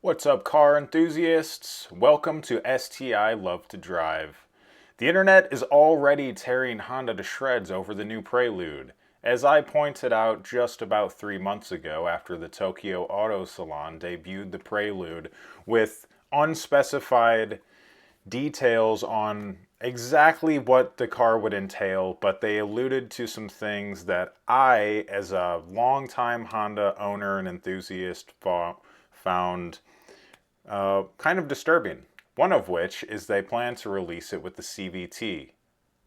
What's up, car enthusiasts? Welcome to STI Love to Drive. The internet is already tearing Honda to shreds over the new Prelude. As I pointed out just about 3 months ago after the Tokyo Auto Salon debuted the Prelude with unspecified details on exactly what the car would entail, but they alluded to some things that I, as a longtime Honda owner and enthusiast, found kind of disturbing. One of which is they plan to release it with the CVT.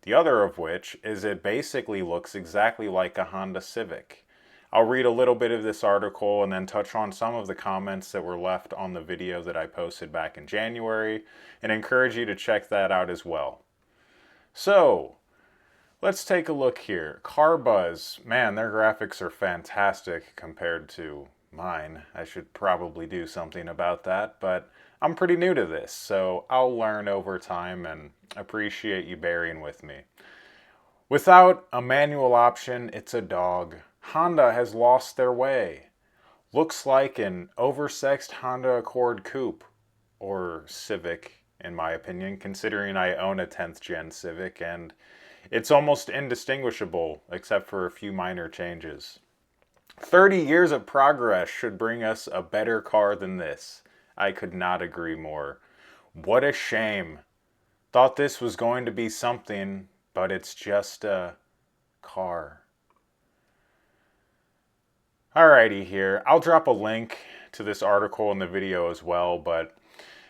The other of which is it basically looks exactly like a Honda Civic. I'll read a little bit of this article and then touch on some of the comments that were left on the video that I posted back in January and encourage you to check that out as well. So, let's take a look here. CarBuzz, man, their graphics are fantastic compared to mine. I should probably do something about that, but I'm pretty new to this, so I'll learn over time and appreciate you bearing with me. Without a manual option, it's a dog. Honda has lost their way. Looks like an oversexed Honda Accord Coupe, or Civic, in my opinion, considering I own a 10th gen Civic and it's almost indistinguishable except for a few minor changes. 30 years of progress should bring us a better car than this. I could not agree more. What a shame. Thought this was going to be something, but it's just a car. Alrighty here. I'll drop a link to this article in the video as well, but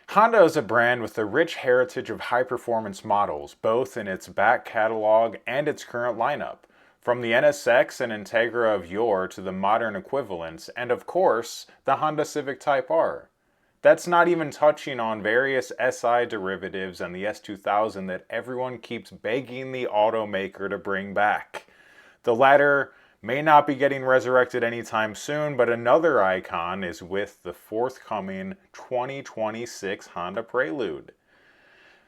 Honda is a brand with a rich heritage of high-performance models, both in its back catalog and its current lineup. From the NSX and Integra of yore to the modern equivalents, and of course, the Honda Civic Type R. That's not even touching on various SI derivatives and the S2000 that everyone keeps begging the automaker to bring back. The latter may not be getting resurrected anytime soon, but another icon is with the forthcoming 2026 Honda Prelude.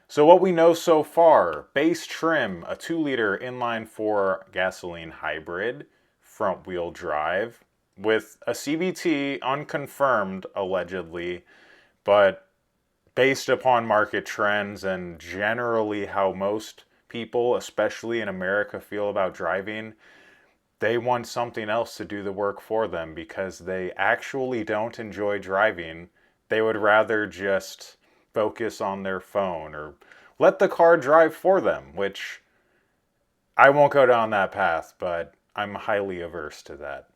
So what we know so far: base trim, a 2-liter inline-4 gasoline hybrid, front-wheel drive, with a CVT unconfirmed allegedly, but based upon market trends and generally how most people, especially in America, feel about driving, they want something else to do the work for them because they actually don't enjoy driving. They would rather just focus on their phone or let the car drive for them, which I won't go down that path, but I'm highly averse to that.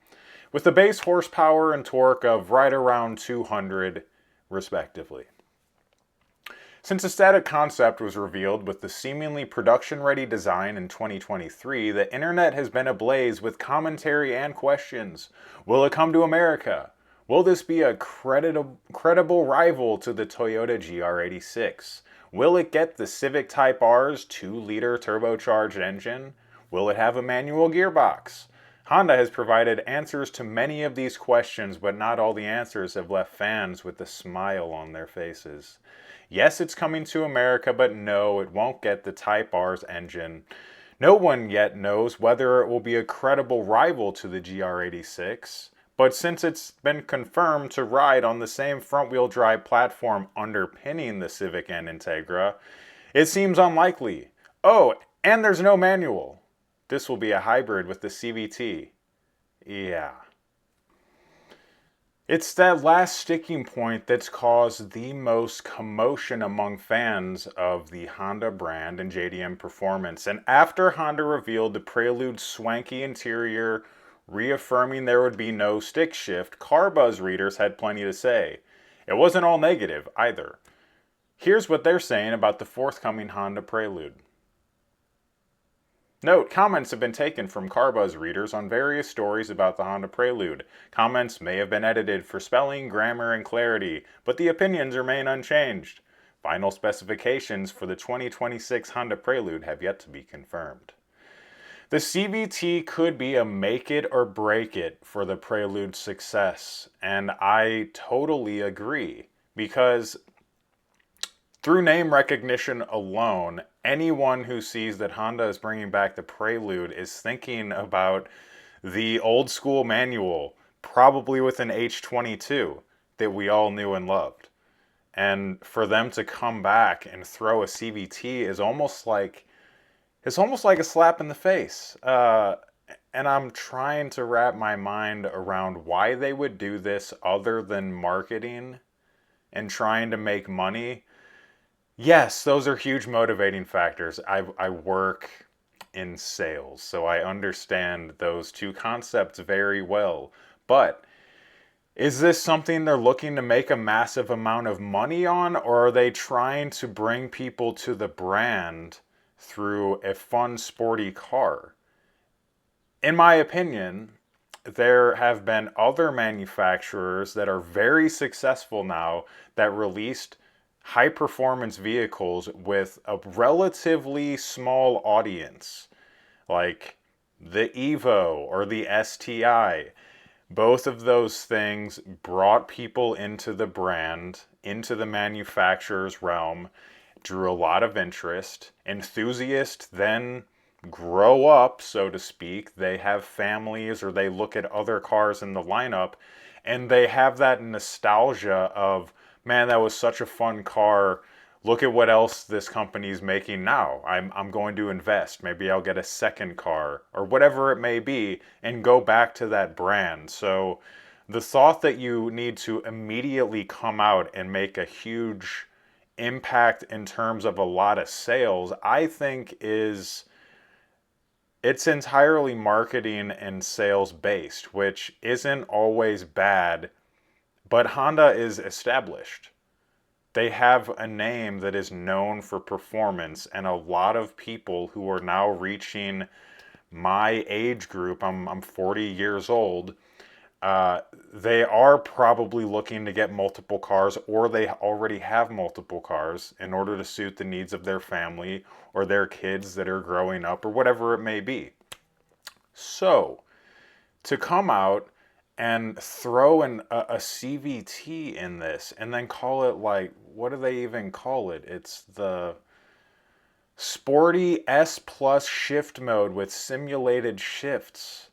With the base horsepower and torque of right around 200 respectively. Since a static concept was revealed with the seemingly production-ready design in 2023, the internet has been ablaze with commentary and questions. Will it come to America? Will this be a credible rival to the Toyota GR86? Will it get the Civic Type R's 2-liter turbocharged engine? Will it have a manual gearbox? Honda has provided answers to many of these questions, but not all the answers have left fans with a smile on their faces. Yes, it's coming to America, but no, it won't get the Type R's engine. No one yet knows whether it will be a credible rival to the GR86. But since it's been confirmed to ride on the same front-wheel drive platform underpinning the Civic and Integra, it seems unlikely. Oh, and there's no manual. This will be a hybrid with the CVT. Yeah. It's that last sticking point that's caused the most commotion among fans of the Honda brand and JDM performance. And after Honda revealed the Prelude's swanky interior, reaffirming there would be no stick shift, CarBuzz readers had plenty to say. It wasn't all negative either. Here's what they're saying about the forthcoming Honda Prelude. Note, comments have been taken from CarBuzz readers on various stories about the Honda Prelude. Comments may have been edited for spelling, grammar, and clarity, but the opinions remain unchanged. Final specifications for the 2026 Honda Prelude have yet to be confirmed. The CVT could be a make it or break it for the Prelude's success, and I totally agree, because through name recognition alone, anyone who sees that Honda is bringing back the Prelude is thinking about the old school manual, probably with an H22. that we all knew and loved. And for them to come back and throw a CVT is almost like a slap in the face. And I'm trying to wrap my mind around why they would do this other than marketing and trying to make money. Yes, those are huge motivating factors. I work in sales, so I understand those two concepts very well. But is this something they're looking to make a massive amount of money on, or are they trying to bring people to the brand through a fun, sporty car? In my opinion, there have been other manufacturers that are very successful now that released high performance vehicles with a relatively small audience, like the Evo or the STI. Both of those things brought people into the brand, into the manufacturer's realm, drew a lot of interest. Enthusiasts then grow up, so to speak. They have families or they look at other cars in the lineup and they have that nostalgia of, man, that was such a fun car. Look at what else this company's making now. I'm going to invest. Maybe I'll get a second car or whatever it may be and go back to that brand. So the thought that you need to immediately come out and make a huge impact in terms of a lot of sales, I think it's entirely marketing and sales based, which isn't always bad, but Honda is established. They have a name that is known for performance, and a lot of people who are now reaching my age group, I'm 40 years old, they are probably looking to get multiple cars, or they already have multiple cars in order to suit the needs of their family or their kids that are growing up or whatever it may be. So, to come out and throw a CVT in this and then call it, like, what do they even call it? It's the Sporty S Plus shift mode with simulated shifts.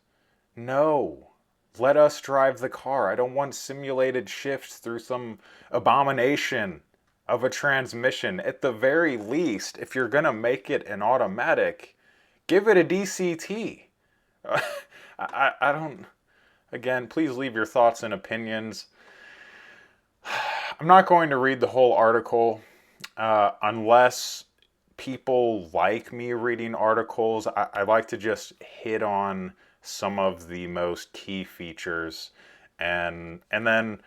No. Let us drive the car. I don't want simulated shifts through some abomination of a transmission. At the very least, if you're going to make it an automatic, give it a DCT. I don't... Again, please leave your thoughts and opinions. I'm not going to read the whole article unless people like me reading articles. I like to just hit on some of the most key features and then,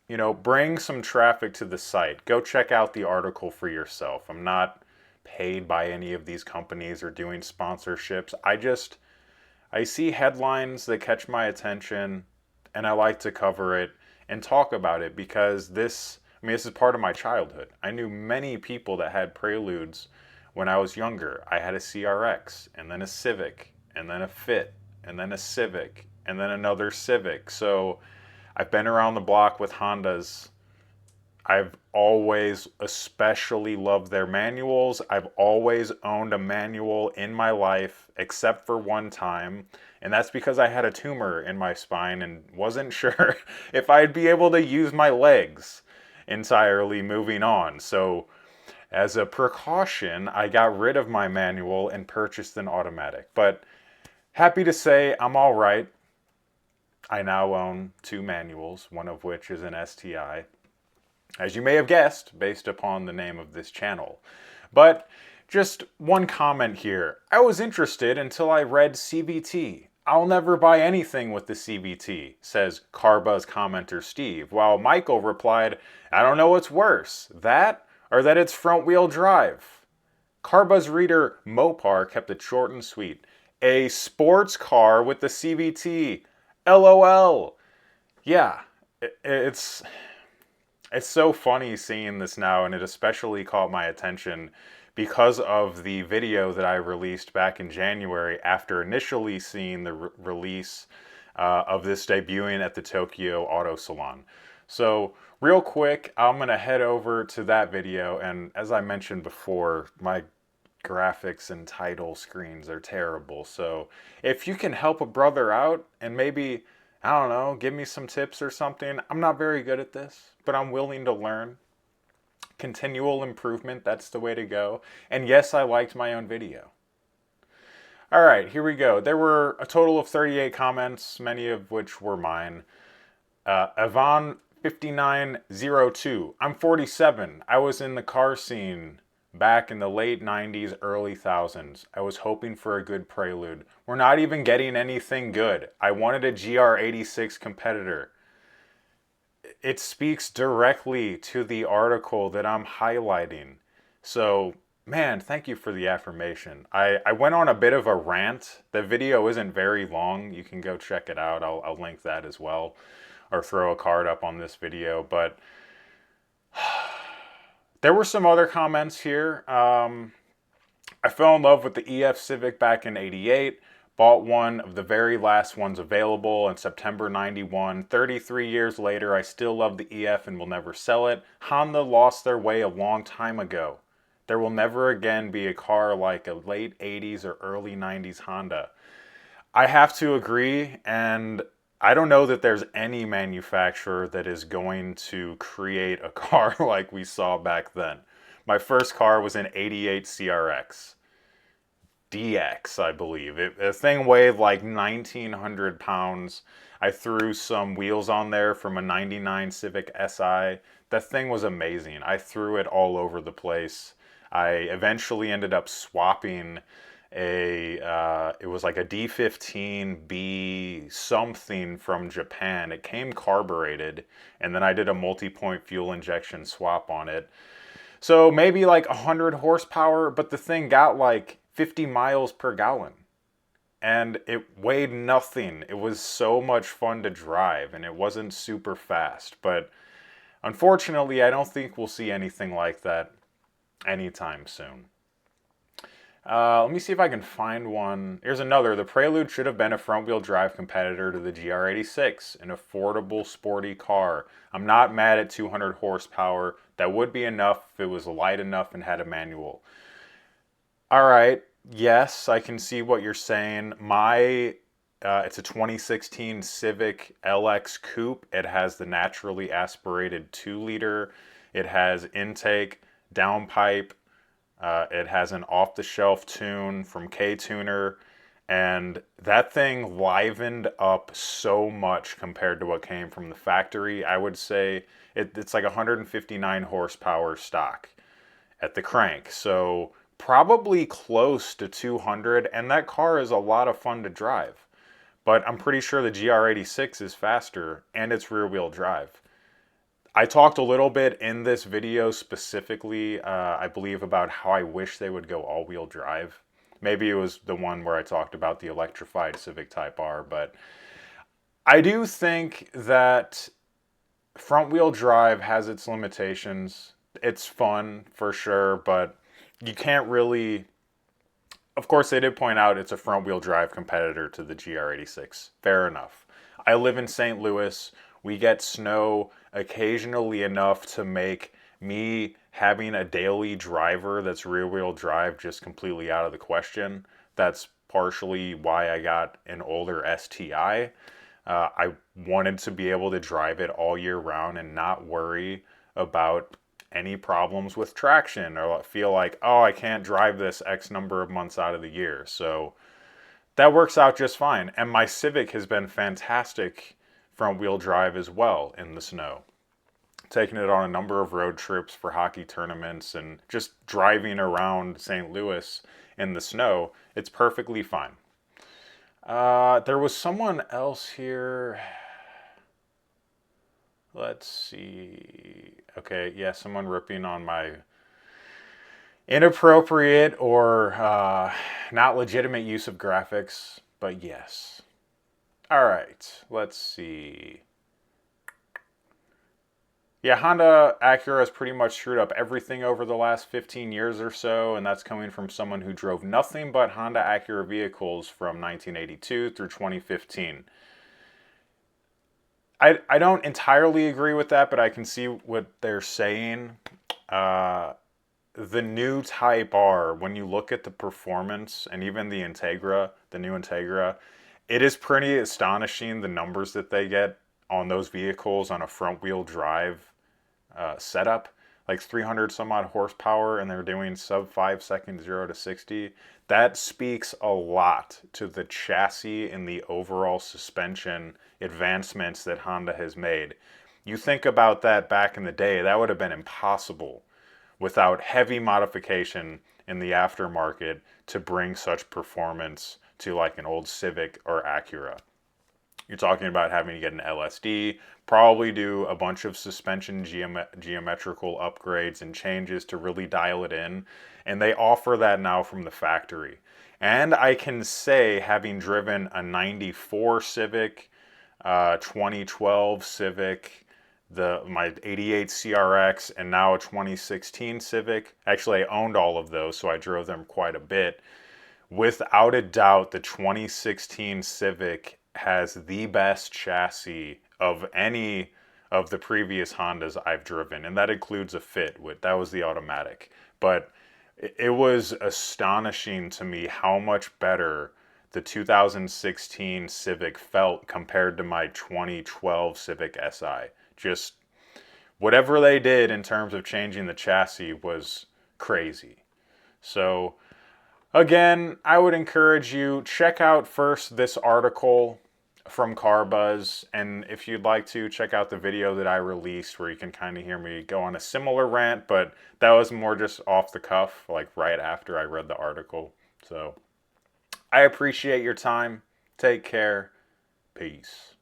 you know, bring some traffic to the site. Go check out the article for yourself. I'm not paid by any of these companies or doing sponsorships. I see headlines that catch my attention and I like to cover it and talk about it because this is part of my childhood. I knew many people that had Preludes when I was younger. I had a CRX and then a Civic and then a Fit and then a Civic and then another Civic. So I've been around the block with Hondas. I've always especially loved their manuals. I've always owned a manual in my life, except for one time. And that's because I had a tumor in my spine and wasn't sure if I'd be able to use my legs entirely moving on. So as a precaution, I got rid of my manual and purchased an automatic. But happy to say I'm all right. I now own 2 manuals, one of which is an STI, as you may have guessed, based upon the name of this channel. But just one comment here. I was interested until I read CVT. I'll never buy anything with the CVT, says CarBuzz commenter Steve, while Michael replied, I don't know what's worse, that or that it's front-wheel drive. CarBuzz reader Mopar kept it short and sweet. A sports car with the CVT. LOL. Yeah, it's so funny seeing this now, and it especially caught my attention because of the video that I released back in January after initially seeing the release of this debuting at the Tokyo Auto Salon. So real quick, I'm going to head over to that video, and as I mentioned before, my graphics and title screens are terrible. So if you can help a brother out and maybe I don't know, give me some tips or something. I'm not very good at this, but I'm willing to learn. Continual improvement, that's the way to go. And yes, I liked my own video. All right, here we go. There were a total of 38 comments, many of which were mine. Ivan 5902. I'm 47. I was in the car scene back in the late 90s, early thousands. I was hoping for a good Prelude. We're not even getting anything good. I wanted a GR86 competitor. It speaks directly to the article that I'm highlighting. So, man, thank you for the affirmation. I went on a bit of a rant. The video isn't very long. You can go check it out. I'll link that as well, or throw a card up on this video. But there were some other comments here. I fell in love with the EF Civic back in '88. Bought one of the very last ones available in September '91. 33 years later, I still love the EF and will never sell it. Honda lost their way a long time ago. There will never again be a car like a late '80s or early '90s Honda. I have to agree, and I don't know that there's any manufacturer that is going to create a car like we saw back then. My first car was an '88 CRX. DX, I believe. The thing weighed like 1,900 pounds. I threw some wheels on there from a '99 Civic Si. That thing was amazing. I threw it all over the place. I eventually ended up swapping it was like a D15B something from Japan. It came carbureted, and then I did a multi-point fuel injection swap on it. So maybe like 100 horsepower, but the thing got like 50 miles per gallon. And it weighed nothing. It was so much fun to drive, and it wasn't super fast. But unfortunately, I don't think we'll see anything like that anytime soon. Let me see if I can find one. Here's another. The Prelude should have been a front-wheel drive competitor to the GR86, an affordable, sporty car. I'm not mad at 200 horsepower. That would be enough if it was light enough and had a manual. All right. Yes, I can see what you're saying. It's a 2016 Civic LX Coupe. It has the naturally aspirated 2-liter. It has intake, downpipe. It has an off-the-shelf tune from K-Tuner, and that thing livened up so much compared to what came from the factory. I would say it's like 159 horsepower stock at the crank, so probably close to 200, and that car is a lot of fun to drive. But I'm pretty sure the GR86 is faster, and it's rear-wheel drive. I talked a little bit in this video specifically, I believe, about how I wish they would go all-wheel drive. Maybe it was the one where I talked about the electrified Civic Type R, but I do think that front-wheel drive has its limitations. It's fun, for sure, but you can't really... Of course, they did point out it's a front-wheel drive competitor to the GR86. Fair enough. I live in St. Louis. We get snow occasionally enough to make me having a daily driver that's rear-wheel drive just completely out of the question. That's partially why I got an older STI. I wanted to be able to drive it all year round and not worry about any problems with traction or feel like, oh, I can't drive this X number of months out of the year. So that works out just fine. And my Civic has been fantastic front-wheel drive as well in the snow. Taking it on a number of road trips for hockey tournaments and just driving around St. Louis in the snow, it's perfectly fine. There was someone else here. Let's see. Okay, yeah, someone ripping on my inappropriate or not legitimate use of graphics, but yes. All right, let's see. Yeah, Honda Acura has pretty much screwed up everything over the last 15 years or so, and that's coming from someone who drove nothing but Honda Acura vehicles from 1982 through 2015. I don't entirely agree with that, but I can see what they're saying. The new Type R, when you look at the performance and even the Integra, the new Integra, It is pretty astonishing the numbers that they get on those vehicles on a front wheel drive setup, like 300 some odd horsepower, and they're doing sub 5 seconds 0 to 60. That speaks a lot to the chassis and the overall suspension advancements that Honda has made. You think about that back in the day, that would have been impossible without heavy modification in the aftermarket to bring such performance to like an old Civic or Acura. You're talking about having to get an LSD, probably do a bunch of suspension geometrical upgrades and changes to really dial it in. And they offer that now from the factory. And I can say, having driven a 94 Civic, 2012 Civic, my 88 CRX, and now a 2016 Civic. Actually, I owned all of those, so I drove them quite a bit. Without a doubt, the 2016 Civic has the best chassis of any of the previous Hondas I've driven, and that includes a Fit. That was the automatic. But it was astonishing to me how much better the 2016 Civic felt compared to my 2012 Civic Si. Just whatever they did in terms of changing the chassis was crazy. So again, I would encourage you, check out first this article from CarBuzz, and if you'd like to, check out the video that I released where you can kind of hear me go on a similar rant, but that was more just off the cuff, like right after I read the article. So I appreciate your time. Take care. Peace.